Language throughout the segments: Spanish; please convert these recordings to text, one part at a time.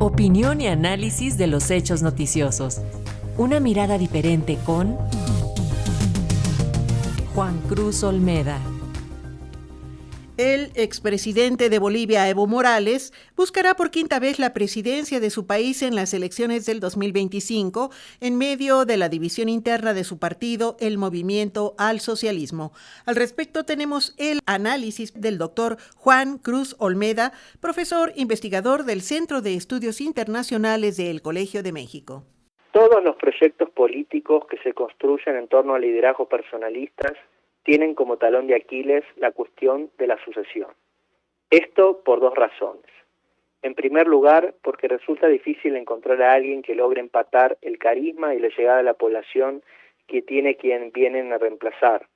Opinión y análisis de los hechos noticiosos. Una mirada diferente con Juan Cruz Olmeda. El expresidente de Bolivia, Evo Morales, buscará por quinta vez la presidencia de su país en las elecciones del 2025 en medio de la división interna de su partido, el Movimiento al Socialismo. Al respecto tenemos el análisis del doctor Juan Cruz Olmeda, profesor investigador del Centro de Estudios Internacionales del Colegio de México. Todos los proyectos políticos que se construyen en torno a liderazgos personalistas tienen como talón de Aquiles la cuestión de la sucesión. Esto por dos razones. En primer lugar, porque resulta difícil encontrar a alguien que logre empatar el carisma y la llegada de la población que tiene quien vienen a reemplazar.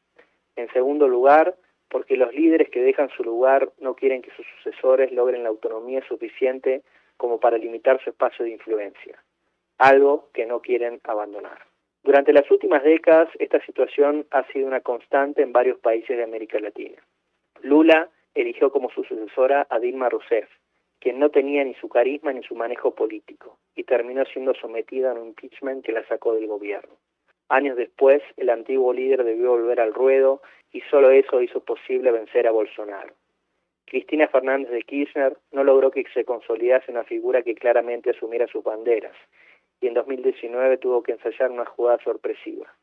En segundo lugar, porque los líderes que dejan su lugar no quieren que sus sucesores logren la autonomía suficiente como para limitar su espacio de influencia, algo que no quieren abandonar. Durante las últimas décadas, esta situación ha sido una constante en varios países de América Latina. Lula eligió como su sucesora a Dilma Rousseff, quien no tenía ni su carisma ni su manejo político, y terminó siendo sometida a un impeachment que la sacó del gobierno. Años después, el antiguo líder debió volver al ruedo y solo eso hizo posible vencer a Bolsonaro. Cristina Fernández de Kirchner no logró que se consolidase una figura que claramente asumiera sus banderas, y en 2019 tuvo que ensayar una jugada sorpresiva,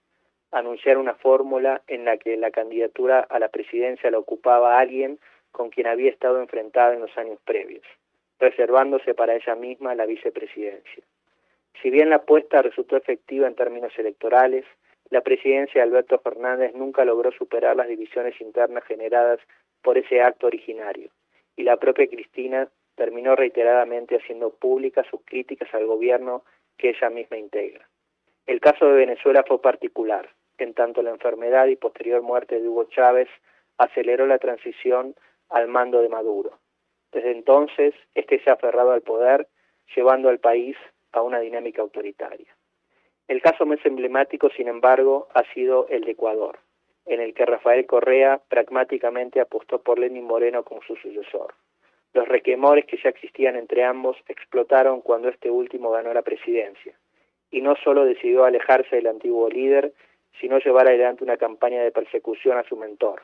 anunciar una fórmula en la que la candidatura a la presidencia la ocupaba alguien con quien había estado enfrentada en los años previos, reservándose para ella misma la vicepresidencia. Si bien la apuesta resultó efectiva en términos electorales, la presidencia de Alberto Fernández nunca logró superar las divisiones internas generadas por ese acto originario, y la propia Cristina terminó reiteradamente haciendo públicas sus críticas al gobierno que ella misma integra. El caso de Venezuela fue particular, en tanto la enfermedad y posterior muerte de Hugo Chávez aceleró la transición al mando de Maduro. Desde entonces, este se ha aferrado al poder, llevando al país a una dinámica autoritaria. El caso más emblemático, sin embargo, ha sido el de Ecuador, en el que Rafael Correa pragmáticamente apostó por Lenín Moreno como su sucesor. Los requemores que ya existían entre ambos explotaron cuando este último ganó la presidencia, y no solo decidió alejarse del antiguo líder, sino llevar adelante una campaña de persecución a su mentor,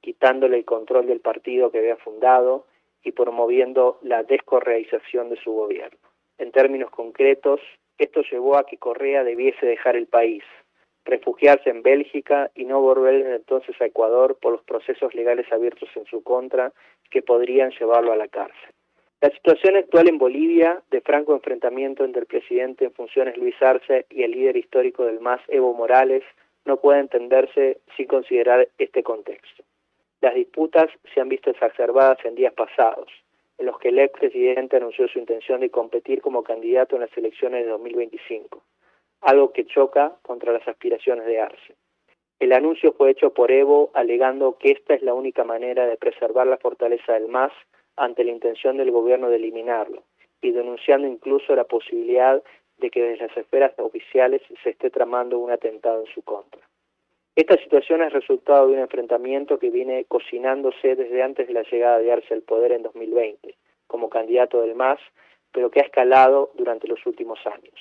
quitándole el control del partido que había fundado y promoviendo la descorreaización de su gobierno. En términos concretos, esto llevó a que Correa debiese dejar el país, refugiarse en Bélgica y no volver desde entonces a Ecuador por los procesos legales abiertos en su contra que podrían llevarlo a la cárcel. La situación actual en Bolivia, de franco enfrentamiento entre el presidente en funciones Luis Arce y el líder histórico del MAS, Evo Morales, no puede entenderse sin considerar este contexto. Las disputas se han visto exacerbadas en días pasados, en los que el expresidente anunció su intención de competir como candidato en las elecciones de 2025. Algo que choca contra las aspiraciones de Arce. El anuncio fue hecho por Evo alegando que esta es la única manera de preservar la fortaleza del MAS ante la intención del gobierno de eliminarlo, y denunciando incluso la posibilidad de que desde las esferas oficiales se esté tramando un atentado en su contra. Esta situación es resultado de un enfrentamiento que viene cocinándose desde antes de la llegada de Arce al poder en 2020, como candidato del MAS, pero que ha escalado durante los últimos años.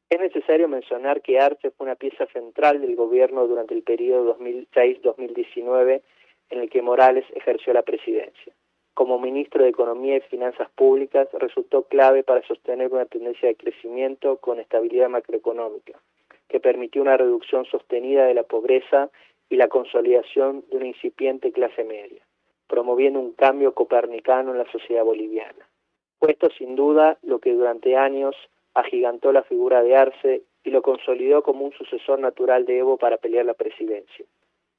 Es necesario mencionar que Arce fue una pieza central del gobierno durante el periodo 2006-2019 en el que Morales ejerció la presidencia. Como ministro de Economía y Finanzas Públicas resultó clave para sostener una tendencia de crecimiento con estabilidad macroeconómica, que permitió una reducción sostenida de la pobreza y la consolidación de una incipiente clase media, promoviendo un cambio copernicano en la sociedad boliviana. Fue esto sin duda lo que durante años agigantó la figura de Arce y lo consolidó como un sucesor natural de Evo para pelear la presidencia.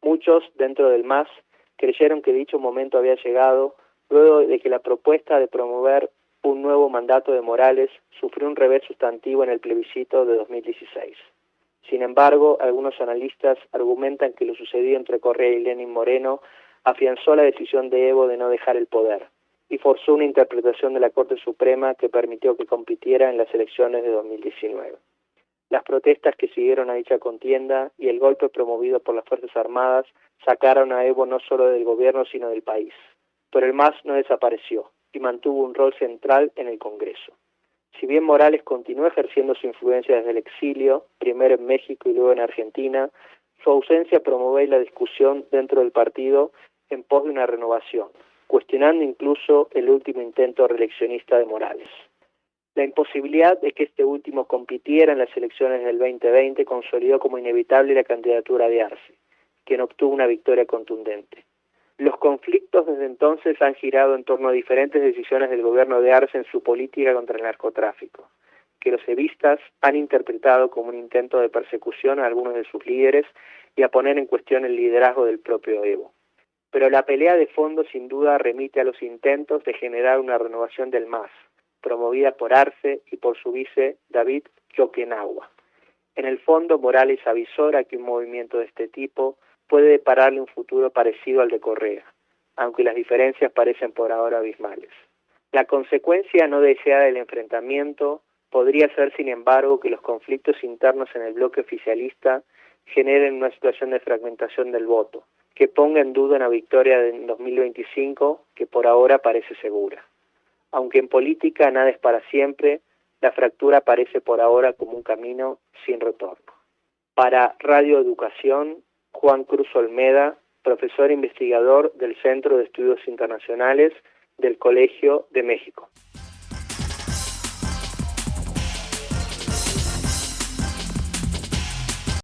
Muchos, dentro del MAS, creyeron que dicho momento había llegado luego de que la propuesta de promover un nuevo mandato de Morales sufrió un revés sustantivo en el plebiscito de 2016. Sin embargo, algunos analistas argumentan que lo sucedido entre Correa y Lenín Moreno afianzó la decisión de Evo de no dejar el poder y forzó una interpretación de la Corte Suprema que permitió que compitiera en las elecciones de 2019. Las protestas que siguieron a dicha contienda y el golpe promovido por las Fuerzas Armadas sacaron a Evo no solo del gobierno sino del país. Pero el MAS no desapareció y mantuvo un rol central en el Congreso. Si bien Morales continuó ejerciendo su influencia desde el exilio, primero en México y luego en Argentina, su ausencia promueve la discusión dentro del partido en pos de una renovación, cuestionando incluso el último intento reeleccionista de Morales. La imposibilidad de que este último compitiera en las elecciones del 2020 consolidó como inevitable la candidatura de Arce, quien obtuvo una victoria contundente. Los conflictos desde entonces han girado en torno a diferentes decisiones del gobierno de Arce en su política contra el narcotráfico, que los evistas han interpretado como un intento de persecución a algunos de sus líderes y a poner en cuestión el liderazgo del propio Evo. Pero la pelea de fondo sin duda remite a los intentos de generar una renovación del MAS, promovida por Arce y por su vice David Choquenagua. En el fondo, Morales avisora que un movimiento de este tipo puede depararle un futuro parecido al de Correa, aunque las diferencias parecen por ahora abismales. La consecuencia no deseada del enfrentamiento podría ser, sin embargo, que los conflictos internos en el bloque oficialista generen una situación de fragmentación del voto, que ponga en duda una victoria en 2025 que por ahora parece segura. Aunque en política nada es para siempre, la fractura parece por ahora como un camino sin retorno. Para Radio Educación, Juan Cruz Olmeda, profesor investigador del Centro de Estudios Internacionales del Colegio de México.